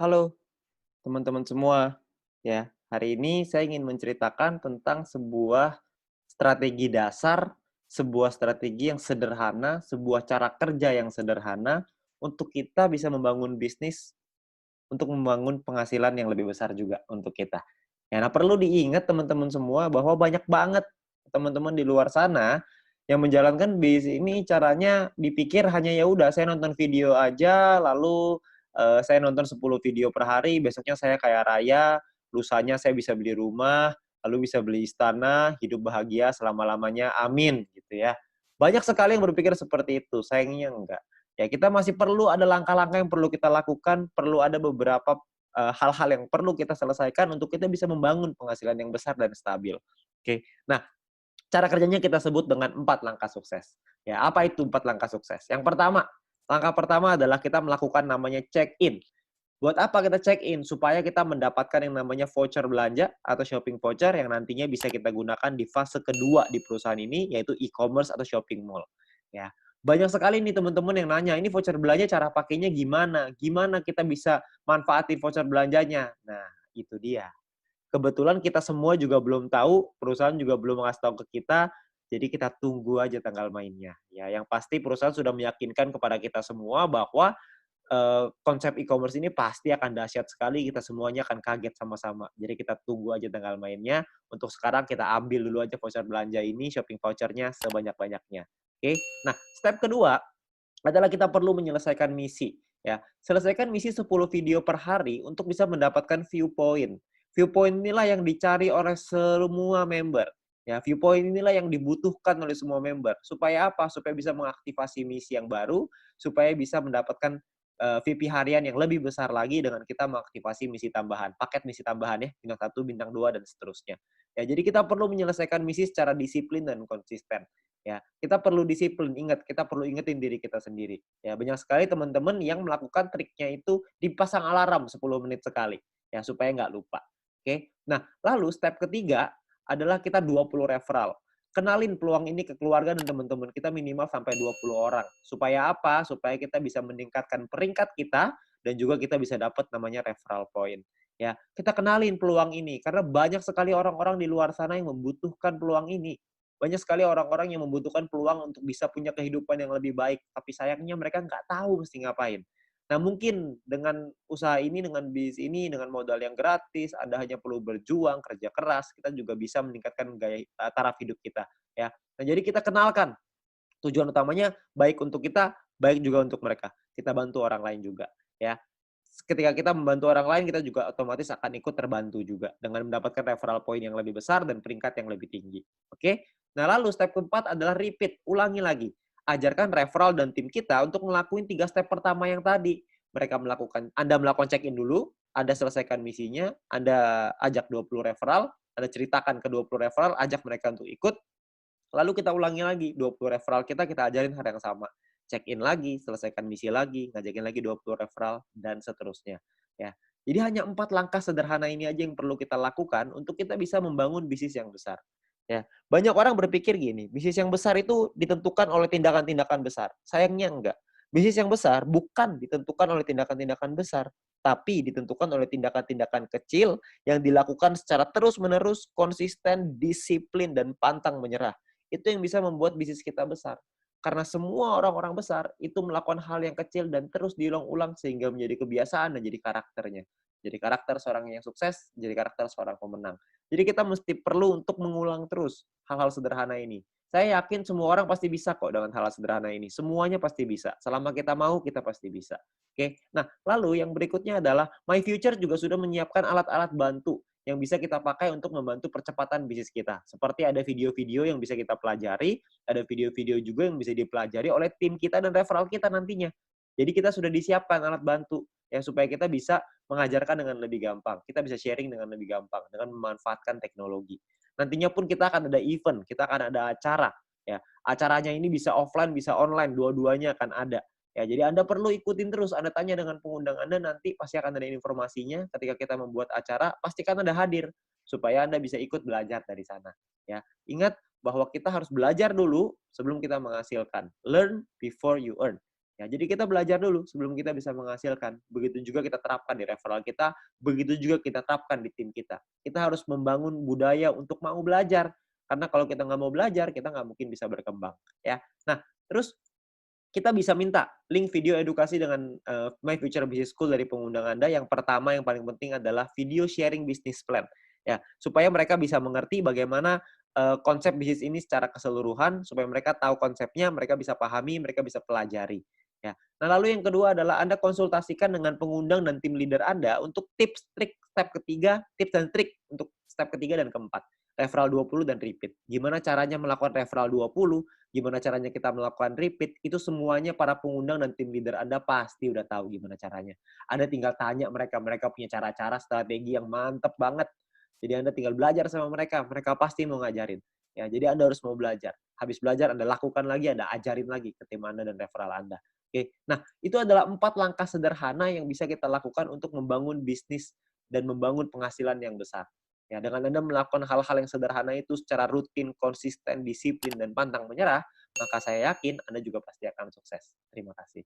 Halo teman-teman semua. Ya, hari ini saya ingin menceritakan tentang sebuah strategi dasar, sebuah strategi yang sederhana, sebuah cara kerja yang sederhana untuk kita bisa membangun bisnis, untuk membangun penghasilan yang lebih besar juga untuk kita. Ya, nah perlu diingat teman-teman semua bahwa banyak banget teman-teman di luar sana yang menjalankan bisnis ini caranya dipikir hanya ya udah saya nonton video aja lalu saya nonton 10 video per hari, besoknya saya kaya raya, lusanya saya bisa beli rumah, lalu bisa beli istana, hidup bahagia selama-lamanya, amin gitu ya. Banyak sekali yang berpikir seperti itu, sayangnya enggak. Ya kita masih perlu ada langkah-langkah yang perlu kita lakukan, perlu ada beberapa hal-hal yang perlu kita selesaikan untuk kita bisa membangun penghasilan yang besar dan stabil. Oke. Nah, cara kerjanya kita sebut dengan 4 langkah sukses. Ya, apa itu 4 langkah sukses? Yang pertama, langkah pertama adalah kita melakukan namanya check-in. Buat apa kita check-in? Supaya kita mendapatkan yang namanya voucher belanja atau shopping voucher yang nantinya bisa kita gunakan di fase kedua di perusahaan ini, yaitu e-commerce atau shopping mall. Ya, banyak sekali nih teman-teman yang nanya, "Ini voucher belanja cara pakainya gimana? Gimana kita bisa manfaatin voucher belanjanya?" Nah, itu dia. Kebetulan kita semua juga belum tahu, perusahaan juga belum ngasih tahu ke kita, jadi kita tunggu aja tanggal mainnya. Ya, yang pasti perusahaan sudah meyakinkan kepada kita semua bahwa konsep e-commerce ini pasti akan dahsyat sekali, kita semuanya akan kaget sama-sama. Jadi kita tunggu aja tanggal mainnya, untuk sekarang kita ambil dulu aja voucher belanja ini, shopping voucher-nya sebanyak-banyaknya. Oke. Nah, step kedua adalah kita perlu menyelesaikan misi, ya. Selesaikan misi 10 video per hari untuk bisa mendapatkan view point. View point inilah yang dicari oleh semua member. Ya, view point inilah yang dibutuhkan oleh semua member. Supaya apa? Supaya bisa mengaktifasi misi yang baru, supaya bisa mendapatkan VP harian yang lebih besar lagi dengan kita mengaktifasi misi tambahan, paket misi tambahan ya, bintang 1, bintang 2 dan seterusnya. Ya, jadi kita perlu menyelesaikan misi secara disiplin dan konsisten. Ya, kita perlu disiplin, ingat, kita perlu ingetin diri kita sendiri. Ya, banyak sekali teman-teman yang melakukan triknya itu dipasang alarm 10 menit sekali, ya, supaya nggak lupa. Oke. Nah, lalu step ketiga adalah kita 20 referral. Kenalin peluang ini ke keluarga dan teman-teman kita minimal sampai 20 orang. Supaya apa? Supaya kita bisa meningkatkan peringkat kita dan juga kita bisa dapat namanya referral point. Ya, kita kenalin peluang ini karena banyak sekali orang-orang di luar sana yang membutuhkan peluang ini. Banyak sekali orang-orang yang membutuhkan peluang untuk bisa punya kehidupan yang lebih baik, tapi sayangnya mereka nggak tahu mesti ngapain. Nah, mungkin dengan usaha ini, dengan bisnis ini, dengan modal yang gratis, Anda hanya perlu berjuang, kerja keras, kita juga bisa meningkatkan taraf hidup kita, ya. Nah, jadi kita kenalkan tujuan utamanya baik untuk kita, baik juga untuk mereka. Kita bantu orang lain juga, ya. Ketika kita membantu orang lain, kita juga otomatis akan ikut terbantu juga dengan mendapatkan referral point yang lebih besar dan peringkat yang lebih tinggi. Oke? Nah, lalu step keempat adalah repeat, ulangi lagi. Ajarkan referral dan tim kita untuk ngelakuin 3 step pertama yang tadi. Anda melakukan check-in dulu, Anda selesaikan misinya, Anda ajak 20 referral, Anda ceritakan ke 20 referral, ajak mereka untuk ikut, lalu kita ulangi lagi, 20 referral kita ajarin hal yang sama. Check-in lagi, selesaikan misi lagi, ngajakin lagi 20 referral, dan seterusnya. Ya. Jadi hanya 4 langkah sederhana ini aja yang perlu kita lakukan untuk kita bisa membangun bisnis yang besar. Ya. Banyak orang berpikir gini, bisnis yang besar itu ditentukan oleh tindakan-tindakan besar. Sayangnya enggak. Bisnis yang besar bukan ditentukan oleh tindakan-tindakan besar, tapi ditentukan oleh tindakan-tindakan kecil yang dilakukan secara terus-menerus, konsisten, disiplin, dan pantang menyerah. Itu yang bisa membuat bisnis kita besar. Karena semua orang-orang besar itu melakukan hal yang kecil dan terus diulang-ulang sehingga menjadi kebiasaan dan jadi karakternya. Jadi karakter seorang yang sukses, jadi karakter seorang pemenang. Jadi kita mesti perlu untuk mengulang terus hal-hal sederhana ini. Saya yakin semua orang pasti bisa kok dengan hal sederhana ini. Semuanya pasti bisa. Selama kita mau, kita pasti bisa. Oke. Nah, lalu yang berikutnya adalah My Future juga sudah menyiapkan alat-alat bantu yang bisa kita pakai untuk membantu percepatan bisnis kita. Seperti ada video-video yang bisa kita pelajari, ada video-video juga yang bisa dipelajari oleh tim kita dan referral kita nantinya. Jadi kita sudah disiapkan alat bantu ya supaya kita bisa mengajarkan dengan lebih gampang. Kita bisa sharing dengan lebih gampang dengan memanfaatkan teknologi. Nantinya pun kita akan ada event, kita akan ada acara ya. Acaranya ini bisa offline, bisa online, dua-duanya akan ada. Ya, jadi Anda perlu ikutin terus, Anda tanya dengan pengundang Anda, nanti pasti akan ada informasinya ketika kita membuat acara, pastikan Anda hadir, supaya Anda bisa ikut belajar dari sana. Ya, ingat bahwa kita harus belajar dulu sebelum kita menghasilkan. Learn before you earn. Ya, jadi kita belajar dulu sebelum kita bisa menghasilkan. Begitu juga kita terapkan di referral kita, begitu juga kita terapkan di tim kita. Kita harus membangun budaya untuk mau belajar. Karena kalau kita nggak mau belajar, kita nggak mungkin bisa berkembang. Ya. Nah, terus kita bisa minta link video edukasi dengan My Future Business School dari pengundang Anda. Yang pertama, yang paling penting adalah video sharing business plan. Ya, supaya mereka bisa mengerti bagaimana konsep bisnis ini secara keseluruhan, supaya mereka tahu konsepnya, mereka bisa pahami, mereka bisa pelajari. Ya. Nah, lalu yang kedua adalah Anda konsultasikan dengan pengundang dan tim leader Anda untuk tips, trik, step ketiga, tips dan trik untuk step ketiga dan keempat. Referral 20 dan repeat. Gimana caranya melakukan referral 20, gimana caranya kita melakukan repeat, itu semuanya para pengundang dan tim leader Anda pasti udah tahu gimana caranya. Anda tinggal tanya mereka, mereka punya cara-cara strategi yang mantep banget. Jadi Anda tinggal belajar sama mereka, mereka pasti mau ngajarin. Ya, jadi Anda harus mau belajar. Habis belajar Anda lakukan lagi, Anda ajarin lagi ke tim Anda dan referral Anda. Oke. Nah, itu adalah 4 langkah sederhana yang bisa kita lakukan untuk membangun bisnis dan membangun penghasilan yang besar. Ya, dengan Anda melakukan hal-hal yang sederhana itu secara rutin, konsisten, disiplin, dan pantang menyerah, maka saya yakin Anda juga pasti akan sukses. Terima kasih.